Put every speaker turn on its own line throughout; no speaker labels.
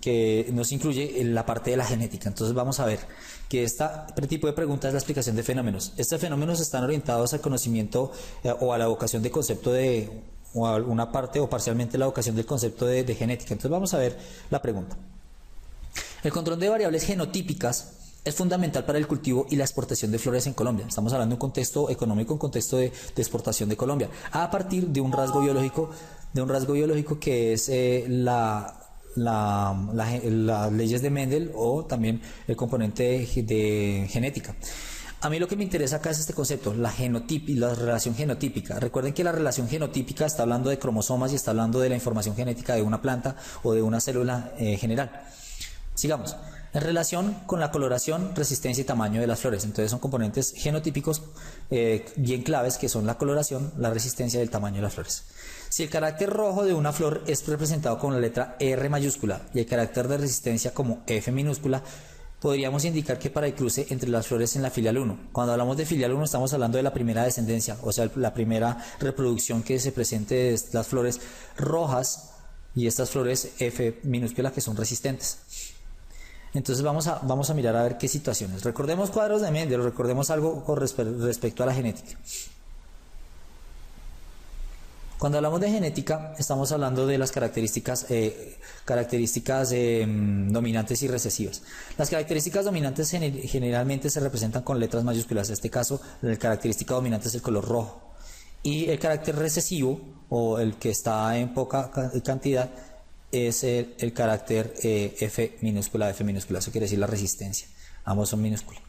que nos incluye en la parte de la genética. Entonces vamos a ver que este tipo de preguntas es la explicación de fenómenos. Estos fenómenos están orientados al conocimiento o a la evocación de concepto de, o a una parte o parcialmente la evocación del concepto de genética. Entonces vamos a ver la pregunta. El control de variables genotípicas es fundamental para el cultivo y la exportación de flores en Colombia. Estamos hablando de un contexto económico, un contexto de exportación de Colombia, a partir de un rasgo biológico, que es las leyes de Mendel o también el componente de genética. A mí lo que me interesa acá es este concepto, la relación genotípica. Recuerden que la relación genotípica está hablando de cromosomas y está hablando de la información genética de una planta o de una célula general. Sigamos. En relación con la coloración, resistencia y tamaño de las flores. Entonces son componentes genotípicos bien claves, que son la coloración, la resistencia y el tamaño de las flores. Si el carácter rojo de una flor es representado con la letra R mayúscula y el carácter de resistencia como F minúscula, podríamos indicar que para el cruce entre las flores en la filial 1. Cuando hablamos de filial 1 estamos hablando de la primera descendencia, o sea, la primera reproducción que se presente de las flores rojas y estas flores F minúscula que son resistentes. Entonces vamos a mirar a ver qué situaciones. Recordemos cuadros de Mendel, recordemos algo con respecto a la genética. Cuando hablamos de genética, estamos hablando de las características dominantes y recesivas. Las características dominantes generalmente se representan con letras mayúsculas. En este caso, la característica dominante es el color rojo. Y el carácter recesivo, o el que está en poca cantidad, es el carácter F minúscula, eso quiere decir la resistencia. Ambos son minúsculos.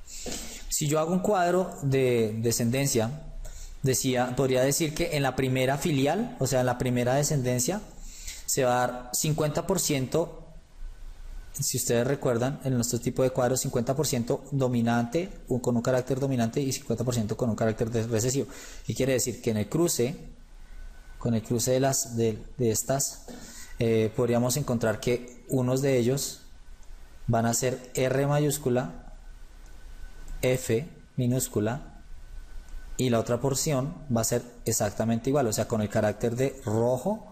Si yo hago un cuadro de descendencia, podría decir que en la primera filial, o sea, en la primera descendencia, se va a dar 50%, si ustedes recuerdan, en nuestro tipo de cuadros, 50% dominante, con un carácter dominante, y 50% con un carácter recesivo. Y quiere decir que en el cruce, de estas, podríamos encontrar que unos de ellos van a ser R mayúscula, F minúscula, y la otra porción va a ser exactamente igual, o sea, con el carácter de rojo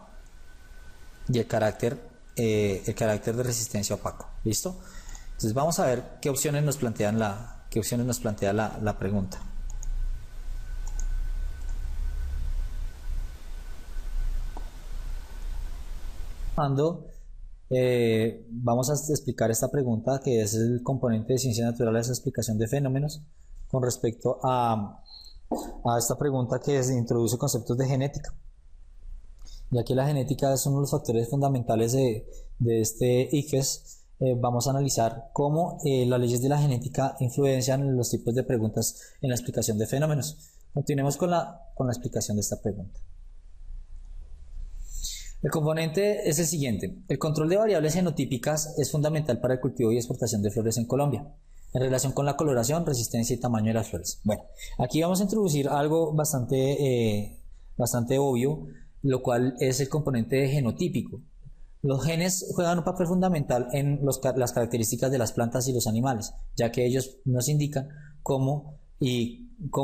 y el carácter de resistencia opaco. ¿Listo? Entonces vamos a ver qué opciones nos plantea la pregunta. Vamos a explicar esta pregunta, que es el componente de ciencias naturales, explicación de fenómenos, con respecto a esta pregunta que introduce conceptos de genética. Y aquí la genética es uno de los factores fundamentales de este ICFES. Vamos a analizar cómo las leyes de la genética influencian los tipos de preguntas en la explicación de fenómenos. Continuemos con la explicación de esta pregunta. El componente es el siguiente. El control de variables genotípicas es fundamental para el cultivo y exportación de flores en Colombia, en relación con la coloración, resistencia y tamaño de las flores. Bueno, aquí vamos a introducir algo bastante obvio, lo cual es el componente genotípico. Los genes juegan un papel fundamental en las características de las plantas y los animales, ya que ellos nos indican cómo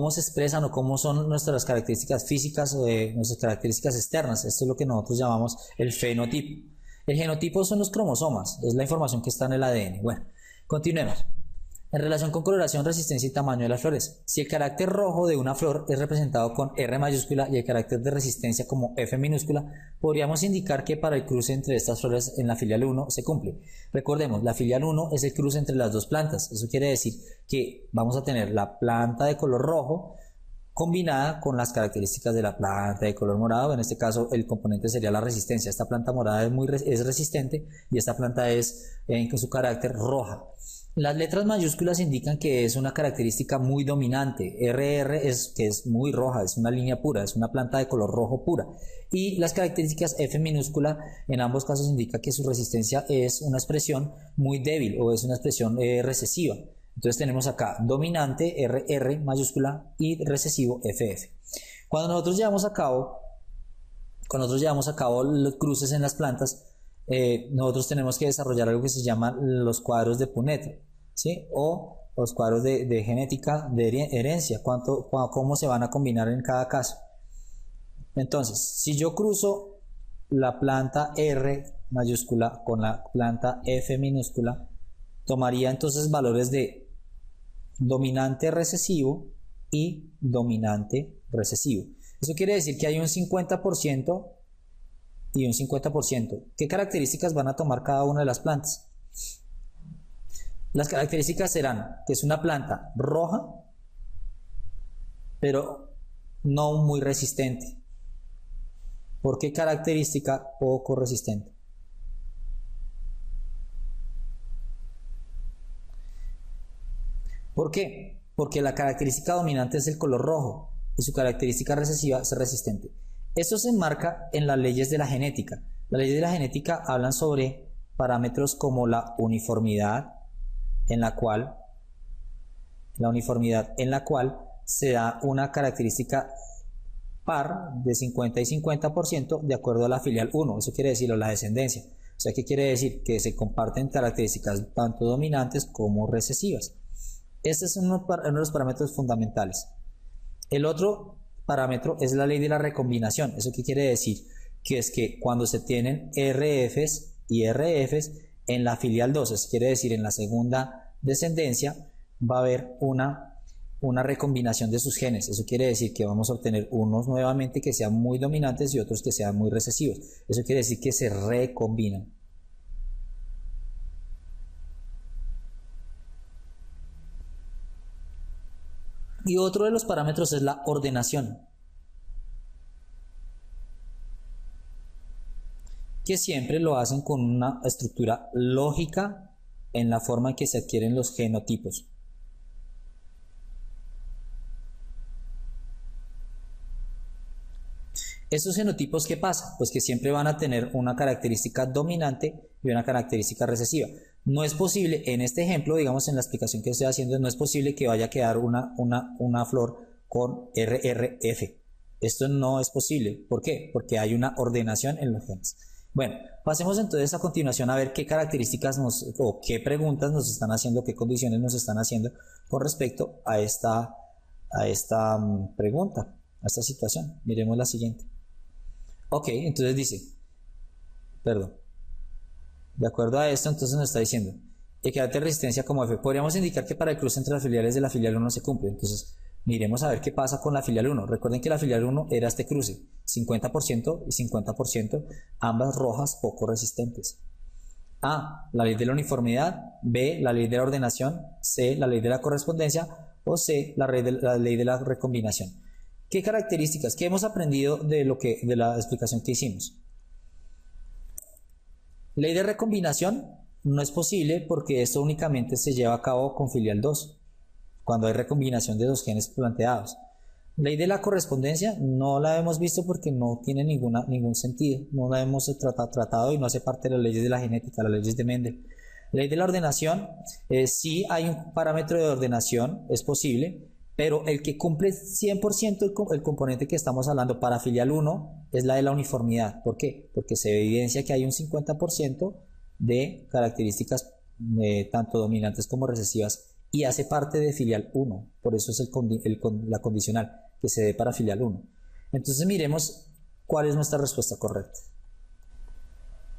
se expresan o cómo son nuestras características físicas o nuestras características externas. Esto es lo que nosotros llamamos el fenotipo. El genotipo son los cromosomas, es la información que está en el ADN. Bueno, continuemos. En relación con coloración, resistencia y tamaño de las flores. Si el carácter rojo de una flor es representado con R mayúscula y el carácter de resistencia como F minúscula, podríamos indicar que para el cruce entre estas flores en la filial 1 se cumple. Recordemos, la filial 1 es el cruce entre las dos plantas. Eso quiere decir que vamos a tener la planta de color rojo combinada con las características de la planta de color morado. En este caso, el componente sería la resistencia. Esta planta morada es resistente y esta planta es en su carácter roja. Las letras mayúsculas indican que es una característica muy dominante. RR que es muy roja, es una línea pura, es una planta de color rojo pura. Y las características F minúscula en ambos casos indica que su resistencia es una expresión muy débil o es una expresión recesiva. Entonces tenemos acá dominante RR mayúscula y recesivo FF. Cuando nosotros llevamos a cabo los cruces en las plantas, nosotros tenemos que desarrollar algo que se llama los cuadros de Punnett, ¿sí? O los cuadros de genética de herencia, cómo se van a combinar en cada caso. Entonces, si yo cruzo la planta R mayúscula con la planta F minúscula, tomaría entonces valores de dominante recesivo y dominante recesivo. Eso quiere decir que hay un 50% y un 50%. ¿Qué características van a tomar cada una de las plantas? Las características serán que es una planta roja, pero no muy resistente. ¿Por qué característica poco resistente? ¿Por qué? Porque la característica dominante es el color rojo y su característica recesiva es resistente. Esto se enmarca en las leyes de la genética. Las leyes de la genética hablan sobre parámetros como la uniformidad, en la cual se da una característica par de 50 y 50% de acuerdo a la filial 1. Eso quiere decir la descendencia. O sea, ¿qué quiere decir? Que se comparten características tanto dominantes como recesivas. Este es uno de los parámetros fundamentales. El otro parámetro es la ley de la recombinación. ¿Eso qué quiere decir? Que es que cuando se tienen RFs y RFs en la filial 2, eso quiere decir en la segunda descendencia, va a haber una recombinación de sus genes. Eso quiere decir que vamos a obtener unos nuevamente que sean muy dominantes y otros que sean muy recesivos. Eso quiere decir que se recombinan. Y otro de los parámetros es la ordenación, que siempre lo hacen con una estructura lógica en la forma en que se adquieren los genotipos. ¿Estos genotipos qué pasa? Pues que siempre van a tener una característica dominante y una característica recesiva. No es posible, en este ejemplo, digamos en la explicación que estoy haciendo, no es posible que vaya a quedar una flor con RRF. Esto no es posible. ¿Por qué? Porque hay una ordenación en los genes. Bueno, pasemos entonces a continuación a ver qué características o qué preguntas nos están haciendo, qué condiciones nos están haciendo con respecto a esta pregunta, a esta situación. Miremos la siguiente. Ok, entonces dice, de acuerdo a esto, entonces nos está diciendo, equidad de resistencia como F. Podríamos indicar que para el cruce entre las filiales de la filial 1 se cumple. Entonces, miremos a ver qué pasa con la filial 1. Recuerden que la filial 1 era este cruce, 50% y 50%, ambas rojas poco resistentes. A, la ley de la uniformidad. B, la ley de la ordenación. C, la ley de la correspondencia. O C, la ley de la recombinación. ¿Qué características? ¿Qué hemos aprendido de la explicación que hicimos? Ley de recombinación no es posible porque esto únicamente se lleva a cabo con filial 2, cuando hay recombinación de dos genes planteados. Ley de la correspondencia no la hemos visto porque no tiene ningún sentido, no la hemos tratado y no hace parte de las leyes de la genética, las leyes de Mendel. Ley de la ordenación, sí hay un parámetro de ordenación, es posible, pero el que cumple 100% el componente que estamos hablando para filial 1 es la de la uniformidad. ¿Por qué? Porque se evidencia que hay un 50% de características tanto dominantes como recesivas y hace parte de filial 1. Por eso es la condicional que se dé para filial 1. Entonces miremos cuál es nuestra respuesta correcta.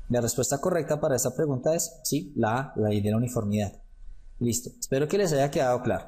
La respuesta correcta para esta pregunta es sí, la ley de la uniformidad. Listo. Espero que les haya quedado claro.